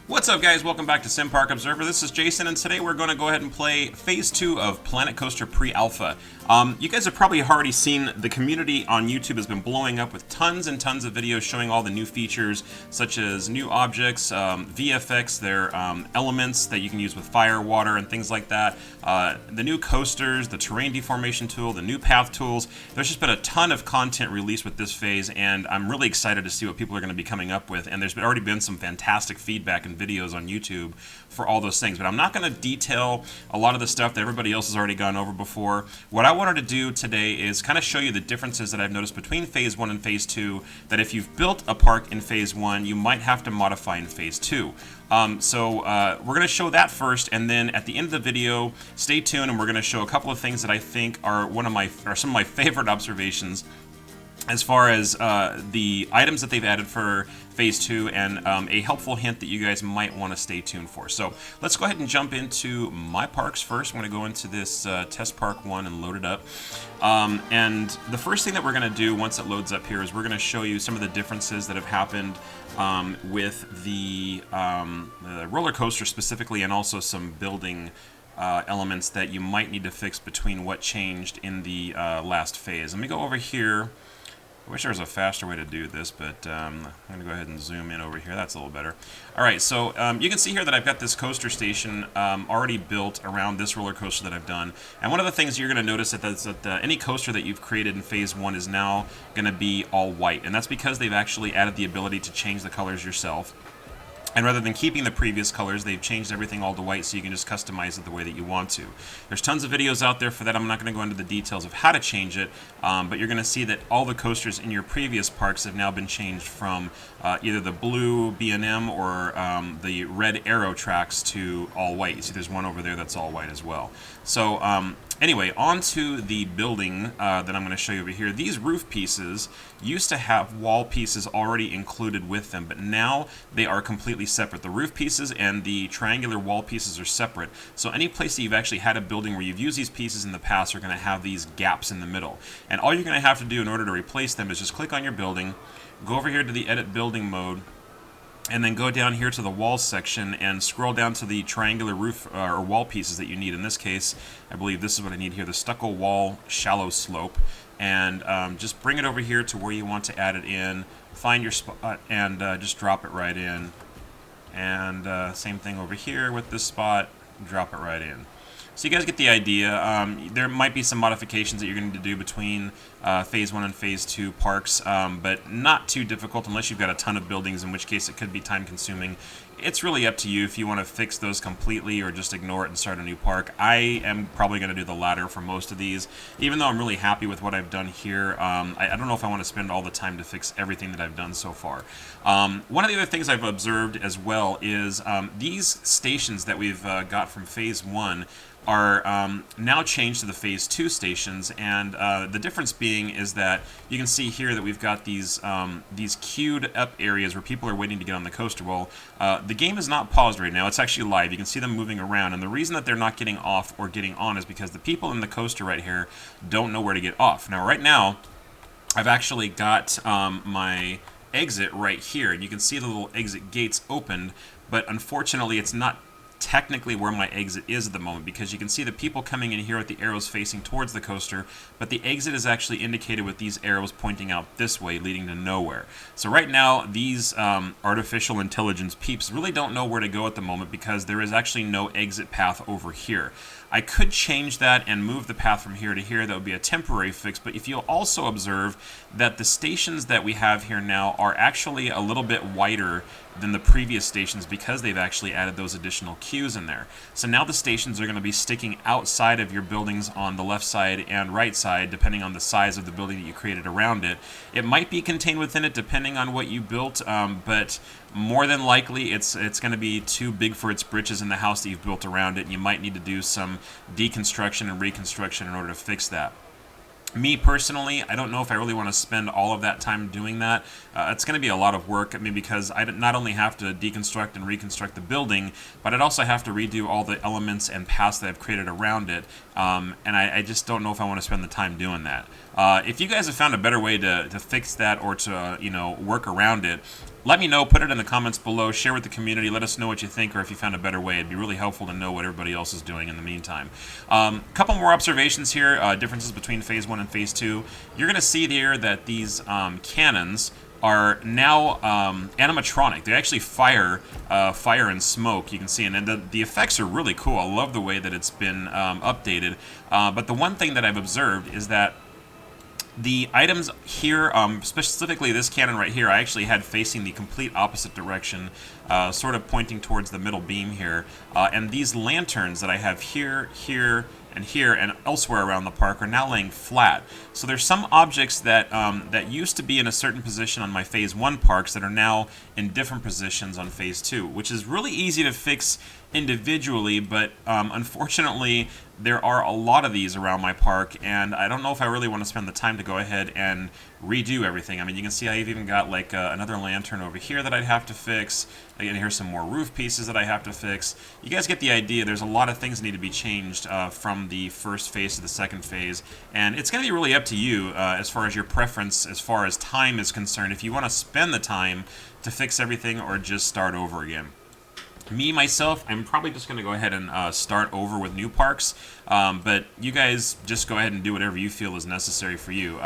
What's up, guys? Welcome back to Sim Park Observer. This is Jason, and today we're going to go ahead and play Phase 2 of Planet Coaster Pre-Alpha. You guys have probably already seen the community on YouTube has been blowing up with tons and tons of videos showing all the new features, such as new objects, VFX, their elements that you can use with fire, water, and things like that, the new coasters, the terrain deformation tool, the new path tools. There's just been a ton of content released with this phase, and I'm really excited to see what people are going to be coming up with, and there's already been some fantastic feedback and videos on YouTube for all those things. But I'm not going to detail a lot of the stuff that everybody else has already gone over before. What I wanted to do today is kind of show you the differences that I've noticed between Phase 1 and Phase 2, that if you've built a park in Phase 1, you might have to modify in Phase 2. We're going to show that first, and then at the end of the video, stay tuned, and we're going to show a couple of things that I think are some of my favorite observations as far as the items that they've added for Phase 2, and a helpful hint that you guys might want to stay tuned for. So let's go ahead and jump into my parks first. I'm going to go into this Test Park 1 and load it up. And the first thing that we're going to do once it loads up here is we're going to show you some of the differences that have happened with the roller coaster specifically, and also some building elements that you might need to fix between what changed in the last phase. Let me go over here. I wish there was a faster way to do this, but I'm going to go ahead and zoom in over here. That's a little better. All right, so you can see here that I've got this coaster station already built around this roller coaster that I've done. And one of the things you're going to notice is that any coaster that you've created in Phase 1 is now going to be all white. And that's because they've actually added the ability to change the colors yourself. And rather than keeping the previous colors, they've changed everything all to white, so you can just customize it the way that you want to. There's tons of videos out there for that. I'm not going to go into the details of how to change it, but you're going to see that all the coasters in your previous parks have now been changed from either the blue B&M or the red arrow tracks to all white. You see there's one over there that's all white as well. So anyway, on to the building that I'm going to show you over here. These roof pieces used to have wall pieces already included with them, but now they are completely separate. The roof pieces and the triangular wall pieces are separate. So any place that you've actually had a building where you've used these pieces in the past are going to have these gaps in the middle. And all you're going to have to do in order to replace them is just click on your building, go over here to the Edit Building mode, and then go down here to the walls section and scroll down to the triangular roof or wall pieces that you need. In this case, I believe this is what I need here, the stucco wall shallow slope. And just bring it over here to where you want to add it in, find your spot, and just drop it right in. And same thing over here with this spot, drop it right in. So you guys get the idea. There might be some modifications that you're going to need to do between Phase 1 and Phase 2 parks, but not too difficult unless you've got a ton of buildings, in which case it could be time consuming. It's really up to you if you want to fix those completely or just ignore it and start a new park. I am probably going to do the latter for most of these, even though I'm really happy with what I've done here. I don't know if I want to spend all the time to fix everything that I've done so far. One of the other things I've observed as well is these stations that we've got from Phase 1 are now changed to the Phase 2 stations, and the difference being is that you can see here that we've got these queued up areas where people are waiting to get on the coaster. Well, the game is not paused right now. It's actually live. You can see them moving around, and the reason that they're not getting off or getting on is because the people in the coaster right here don't know where to get off. Now, right now, I've actually got my exit right here, and you can see the little exit gates opened, but unfortunately it's not technically where my exit is at the moment, because you can see the people coming in here with the arrows facing towards the coaster, but the exit is actually indicated with these arrows pointing out this way, leading to nowhere. So right now, these artificial intelligence peeps really don't know where to go at the moment, because there is actually no exit path over here. I could change that and move the path from here to here. That would be a temporary fix, but if you'll also observe that the stations that we have here now are actually a little bit wider than the previous stations, because they've actually added those additional queues in there. So now the stations are going to be sticking outside of your buildings on the left side and right side, depending on the size of the building that you created around it. It might be contained within it depending on what you built, but more than likely it's going to be too big for its britches in the house that you've built around it, and you might need to do some deconstruction and reconstruction in order to fix that. Me personally, I don't know if I really want to spend all of that time doing that. It's going to be a lot of work. I mean, because I not only have to deconstruct and reconstruct the building, but I'd also have to redo all the elements and paths that I've created around it. And I just don't know if I want to spend the time doing that. If you guys have found a better way to fix that or to work around it, let me know. Put it in the comments below. Share with the community. Let us know what you think, or if you found a better way. It'd be really helpful to know what everybody else is doing in the meantime. Couple more observations here. Differences between Phase 1 and Phase 2. You're going to see here that these cannons are now animatronic. They actually fire and smoke. You can see, and the effects are really cool. I love the way that it's been updated. But the one thing that I've observed is that the items here, specifically this cannon right here, I actually had facing the complete opposite direction, sort of pointing towards the middle beam here. And these lanterns that I have here, here, and here, and elsewhere around the park are now laying flat. So there's some objects that that used to be in a certain position on my Phase 1 parks that are now in different positions on Phase 2, which is really easy to fix individually, but unfortunately there are a lot of these around my park, and I don't know if I really want to spend the time to go ahead and redo everything. I mean, you can see I've even got like another lantern over here that I'd have to fix. Again, here's some more roof pieces that I have to fix. You guys get the idea. There's a lot of things that need to be changed from the first phase to the second phase, and it's going to be really up to you as far as your preference, as far as time is concerned, if you want to spend the time to fix everything or just start over again. Me, myself, I'm probably just going to go ahead and start over with new parks, but you guys just go ahead and do whatever you feel is necessary for you.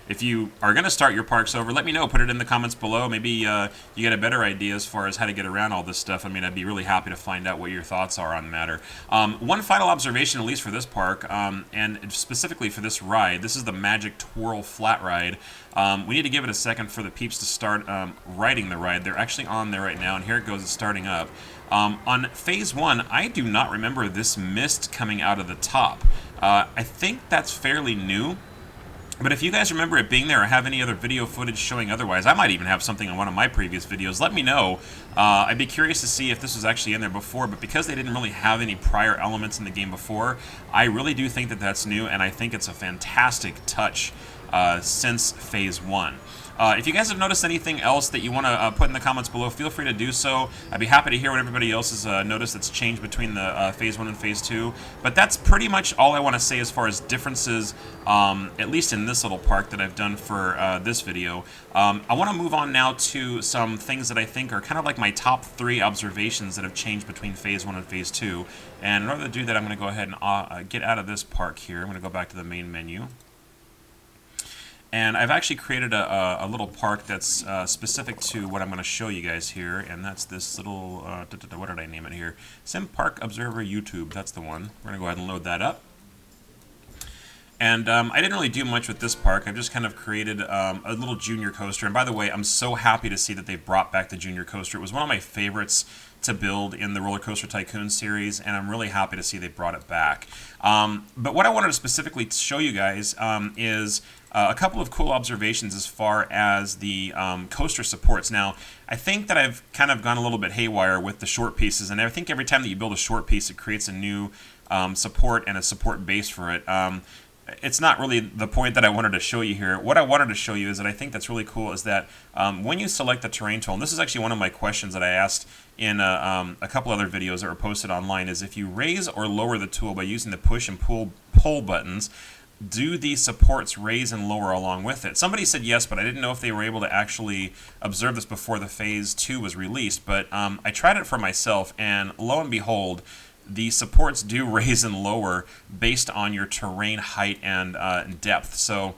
If you are going to start your parks over, let me know. Put it in the comments below. Maybe you get a better idea as far as how to get around all this stuff. I mean, I'd be really happy to find out what your thoughts are on the matter. One final observation, at least for this park, and specifically for this ride, this is the Magic Twirl Flat Ride. We need to give it a second for the peeps to start riding the ride. They're actually on there right now, and here it goes, it's starting up. On Phase 1, I do not remember this mist coming out of the top. I think that's fairly new. But if you guys remember it being there or have any other video footage showing otherwise, I might even have something in one of my previous videos. Let me know. I'd be curious to see if this was actually in there before, but because they didn't really have any prior elements in the game before, I really do think that that's new, and I think it's a fantastic touch since Phase 1. If you guys have noticed anything else that you want to put in the comments below, feel free to do so. I'd be happy to hear what everybody else has noticed that's changed between the Phase 1 and Phase 2. But that's pretty much all I want to say as far as differences, at least in this little park that I've done for this video. I want to move on now to some things that I think are kind of like my top 3 observations that have changed between Phase 1 and Phase 2. And in order to do that, I'm going to go ahead and get out of this park here. I'm going to go back to the main menu. And I've actually created a little park that's specific to what I'm going to show you guys here, and that's this little, what did I name it here? Sim Park Observer YouTube, that's the one. We're going to go ahead and load that up. And I didn't really do much with this park. I've just kind of created a little junior coaster. And by the way, I'm so happy to see that they brought back the junior coaster. It was one of my favorites to build in the Roller Coaster Tycoon series, and I'm really happy to see they brought it back. But what I wanted to specifically show you guys is a couple of cool observations as far as the coaster supports. Now, I think that I've kind of gone a little bit haywire with the short pieces, and I think every time that you build a short piece, it creates a new support and a support base for it. It's not really the point that I wanted to show you here. What I wanted to show you is that I think that's really cool is that when you select the terrain tool, and this is actually one of my questions that I asked in a couple other videos that were posted online, is if you raise or lower the tool by using the push and pull buttons, do these supports raise and lower along with it? Somebody said yes, but I didn't know if they were able to actually observe this before the Phase 2 was released. But I tried it for myself, and lo and behold, the supports do raise and lower based on your terrain height and depth. So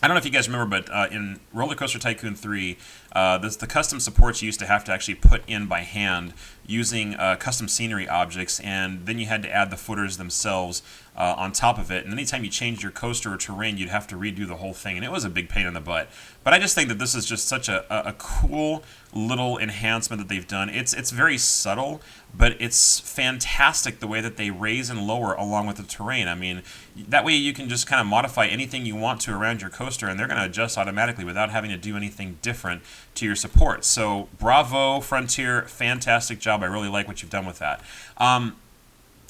I don't know if you guys remember, but in Roller Coaster Tycoon 3, the custom supports you used to have to actually put in by hand using custom scenery objects, and then you had to add the footers themselves on top of it. And anytime you changed your coaster or terrain, you'd have to redo the whole thing, and it was a big pain in the butt. But I just think that this is just such a cool little enhancement that they've done. It's very subtle, but it's fantastic the way that they raise and lower along with the terrain. I mean, that way you can just kind of modify anything you want to around your coaster, and they're going to adjust automatically without having to do anything different to your support. So bravo, Frontier, fantastic job. I really like what you've done with that.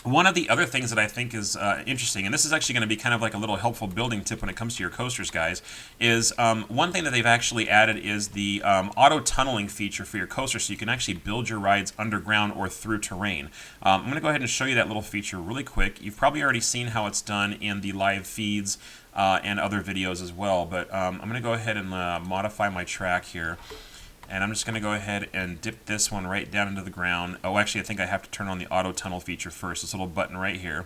One of the other things that I think is interesting, and this is actually going to be kind of like a little helpful building tip when it comes to your coasters, guys, is one thing that they've actually added is the auto tunneling feature for your coaster, so you can actually build your rides underground or through terrain. I'm going to go ahead and show you that little feature really quick. You've probably already seen how it's done in the live feeds and other videos as well, but I'm going to go ahead and modify my track here. And I'm just going to go ahead and dip this one right down into the ground. Oh, actually, I think I have to turn on the auto tunnel feature first. This little button right here.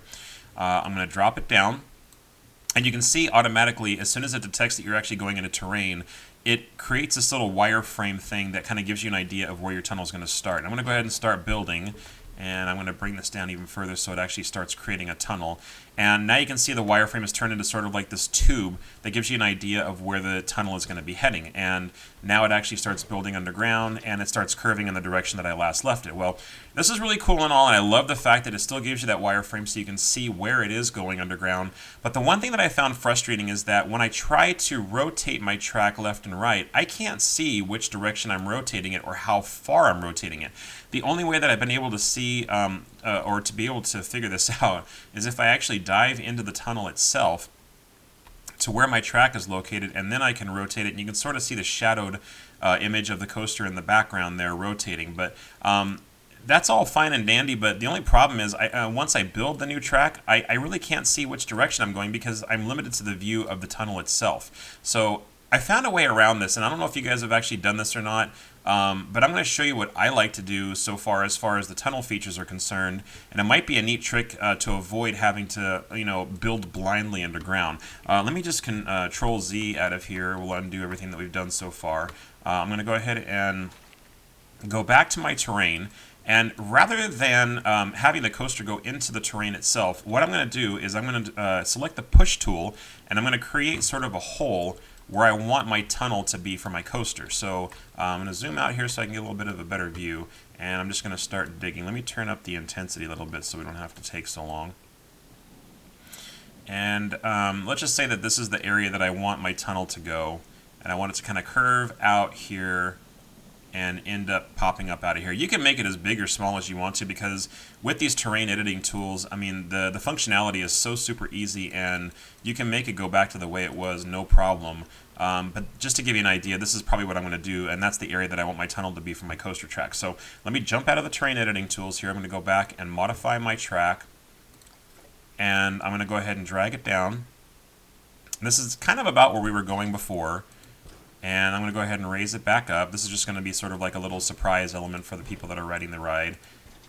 I'm going to drop it down. And you can see automatically, as soon as it detects that you're actually going into terrain, it creates this little wireframe thing that kind of gives you an idea of where your tunnel is going to start. And I'm going to go ahead and start building. And I'm going to bring this down even further so it actually starts creating a tunnel. And now you can see the wireframe has turned into sort of like this tube that gives you an idea of where the tunnel is going to be heading. And now it actually starts building underground, and it starts curving in the direction that I last left it. Well, this is really cool and all, and I love the fact that it still gives you that wireframe so you can see where it is going underground. But the one thing that I found frustrating is that when I try to rotate my track left and right, I can't see which direction I'm rotating it or how far I'm rotating it. The only way that I've been able to see or to be able to figure this out is if I actually dive into the tunnel itself to where my track is located, and then I can rotate it, and you can sort of see the shadowed image of the coaster in the background there rotating. But that's all fine and dandy, but the only problem is once I build the new track, I really can't see which direction I'm going because I'm limited to the view of the tunnel itself. So I found a way around this, and I don't know if you guys have actually done this or not, but I'm going to show you what I like to do so far as the tunnel features are concerned, and it might be a neat trick to avoid having to, build blindly underground. Let me just Control Z out of here. We'll undo everything that we've done so far. I'm going to go ahead and go back to my terrain, and rather than having the coaster go into the terrain itself, what I'm going to do is I'm going to select the push tool, and I'm going to create sort of a hole where I want my tunnel to be for my coaster. So I'm going to zoom out here so I can get a little bit of a better view, and I'm just going to start digging. Let me turn up the intensity a little bit so we don't have to take so long. And let's just say that this is the area that I want my tunnel to go, and I want it to kind of curve out here and end up popping up out of here. You can make it as big or small as you want to, because with these terrain editing tools, I mean, the functionality is so super easy, and you can make it go back to the way it was, no problem. But just to give you an idea, this is probably what I'm going to do, and that's the area that I want my tunnel to be for my coaster track. So let me jump out of the terrain editing tools here. I'm going to go back and modify my track, and I'm going to go ahead and drag it down. And this is kind of about where we were going before. And I'm going to go ahead and raise it back up. This is just going to be sort of like a little surprise element for the people that are riding the ride.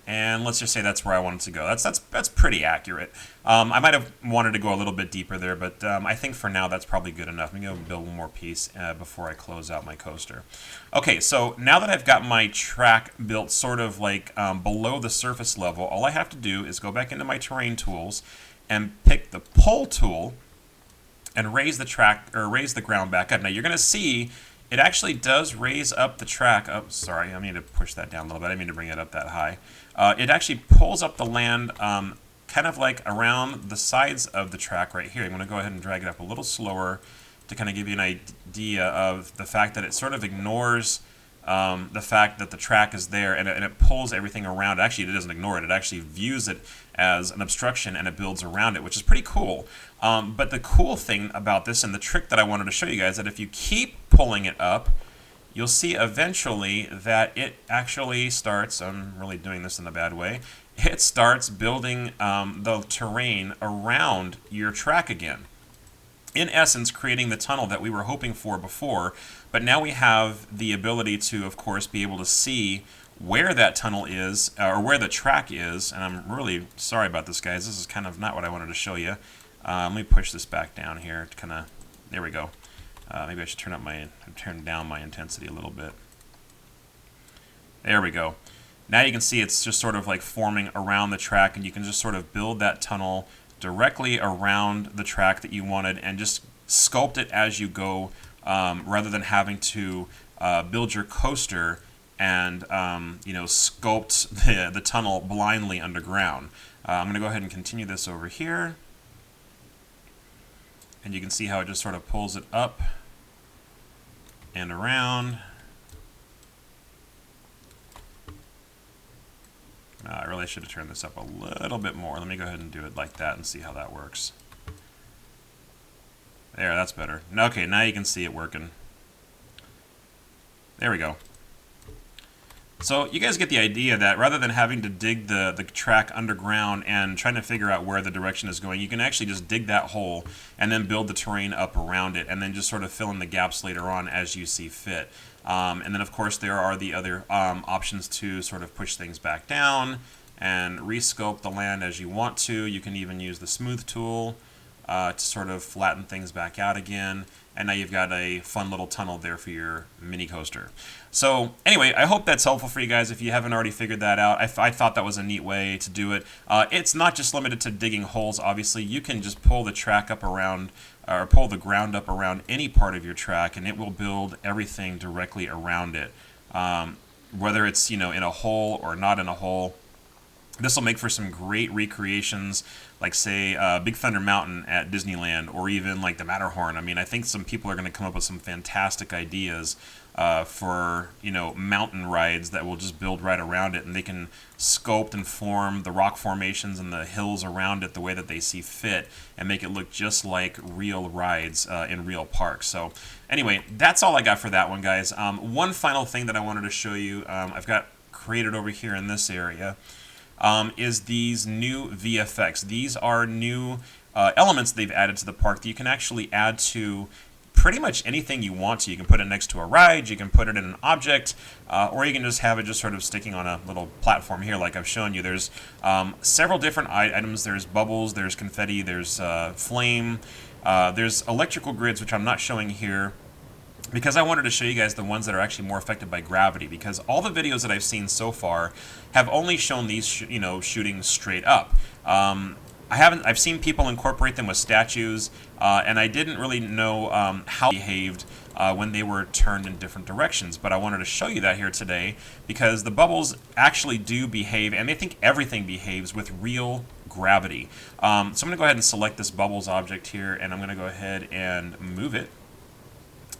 And let's just say that's where I want it to go. That's pretty accurate. I might have wanted to go a little bit deeper there, but I think for now that's probably good enough. I'm going to build one more piece before I close out my coaster. Okay, so now that I've got my track built sort of like below the surface level, all I have to do is go back into my terrain tools and pick the pull tool and raise the track, or raise the ground back up. Now you're going to see it actually does raise up the track. Oh, sorry, I need to push that down a little bit. I didn't mean to bring it up that high. It actually pulls up the land kind of like around the sides of the track right here. I'm going to go ahead and drag it up a little slower to kind of give you an idea of the fact that it sort of ignores the fact that the track is there, and it pulls everything around. Actually, it doesn't ignore it. It actually views it as an obstruction, and it builds around it, which is pretty cool. But the cool thing about this, and the trick that I wanted to show you guys, that if you keep pulling it up, you'll see eventually that it actually starts, I'm really doing this in a bad way, it starts building the terrain around your track again. In essence, creating the tunnel that we were hoping for before, but now we have the ability to, of course, be able to see where that tunnel is, or where the track is, and I'm really sorry about this, guys. This is kind of not what I wanted to show you. Let me push this back down here to kind of, there we go. Maybe I should turn down my intensity a little bit. There we go. Now you can see it's just sort of like forming around the track, and you can just sort of build that tunnel directly around the track that you wanted and just sculpt it as you go, rather than having to build your coaster and sculpt the tunnel blindly underground. I'm going to go ahead and continue this over here, and you can see how it just sort of pulls it up and around. I really Probably should have turned this up a little bit more. Let me go ahead and do it like that and see how that works. There, that's better. Okay, now you can see it working. There we go. So you guys get the idea that rather than having to dig the track underground and trying to figure out where the direction is going, you can actually just dig that hole and then build the terrain up around it and then just sort of fill in the gaps later on as you see fit. And then of course there are the other options to sort of push things back down and resculpt the land as you want to. You can even use the smooth tool to sort of flatten things back out again. And now you've got a fun little tunnel there for your mini coaster. So anyway, I hope that's helpful for you guys if you haven't already figured that out. I thought that was a neat way to do it. It's not just limited to digging holes, obviously. You can just pull the track up around, or pull the ground up around any part of your track, and it will build everything directly around it. Whether it's, you know, in a hole or not in a hole. This will make for some great recreations, like say Big Thunder Mountain at Disneyland, or even like the Matterhorn. I mean, I think some people are going to come up with some fantastic ideas for, you know, mountain rides that will just build right around it, and they can sculpt and form the rock formations and the hills around it the way that they see fit, and make it look just like real rides in real parks. So anyway, that's all I got for that one, guys. One final thing that I wanted to show you, I've got created over here in this area. Is these new VFX. These are new elements they've added to the park that you can actually add to pretty much anything you want to. You can put it next to a ride, you can put it in an object, or you can just have it just sort of sticking on a little platform here like I've shown you. There's several different items. There's bubbles, there's confetti, there's flame, there's electrical grids, which I'm not showing here, because I wanted to show you guys the ones that are actually more affected by gravity, because all the videos that I've seen so far have only shown these shooting straight up. I've seen people incorporate them with statues, and I didn't really know how they behaved when they were turned in different directions, but I wanted to show you that here today because the bubbles actually do behave, and I think everything behaves with real gravity. So I'm going to go ahead and select this bubbles object here, and I'm going to go ahead and move it.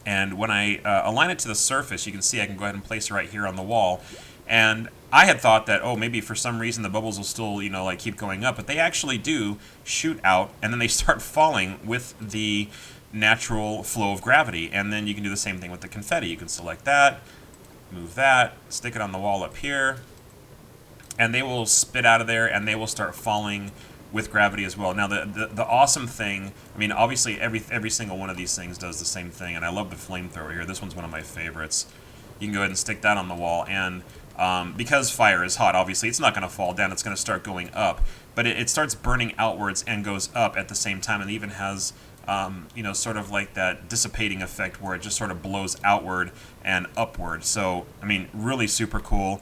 And when I align it to the surface, you can see I can go ahead and place it right here on the wall. And I had thought that, oh, maybe for some reason the bubbles will still, like keep going up, but they actually do shoot out, and then they start falling with the natural flow of gravity. And then you can do the same thing with the confetti. You can select that, move that, stick it on the wall up here, and they will spit out of there, and they will start falling with gravity as well. Now the awesome thing, I mean, obviously every single one of these things does the same thing, and I love the flamethrower here. This one's one of my favorites. You can go ahead and stick that on the wall, and because fire is hot, obviously it's not going to fall down, it's going to start going up, but it starts burning outwards and goes up at the same time, and even has sort of like that dissipating effect where it just sort of blows outward and upward. So I mean, really super cool.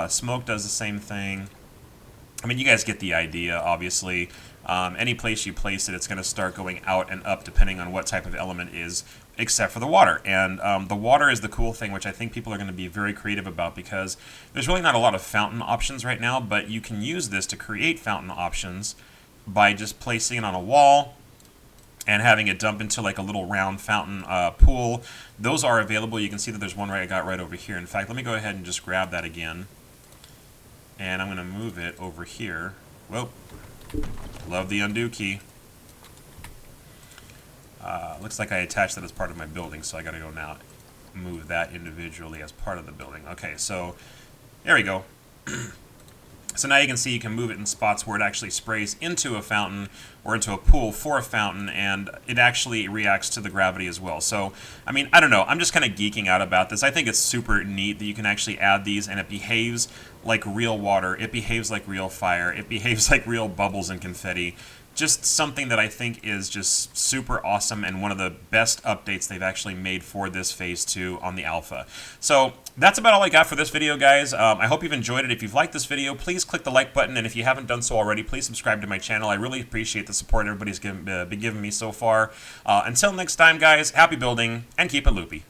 Smoke does the same thing. I mean, you guys get the idea, obviously. Any place you place it, it's going to start going out and up depending on what type of element is, except for the water. And the water is the cool thing, which I think people are going to be very creative about, because there's really not a lot of fountain options right now, but you can use this to create fountain options by just placing it on a wall and having it dump into like a little round fountain pool. Those are available. You can see that there's one I got right over here. In fact, let me go ahead and just grab that again. And I'm going to move it over here. Whoa. Love the undo key. Looks like I attached that as part of my building, so I got to go now move that individually as part of the building. Okay, so there we go. So now you can see you can move it in spots where it actually sprays into a fountain or into a pool for a fountain, and it actually reacts to the gravity as well. So, I mean, I don't know. I'm just kind of geeking out about this. I think it's super neat that you can actually add these, and it behaves like real water. It behaves like real fire. It behaves like real bubbles and confetti. Just something that I think is just super awesome, and one of the best updates they've actually made for this Phase 2 on the Alpha. So that's about all I got for this video, guys. I hope you've enjoyed it. If you've liked this video, please click the like button, and if you haven't done so already, please subscribe to my channel. I really appreciate the support everybody's been giving me so far. Until next time, guys, happy building, and keep it loopy.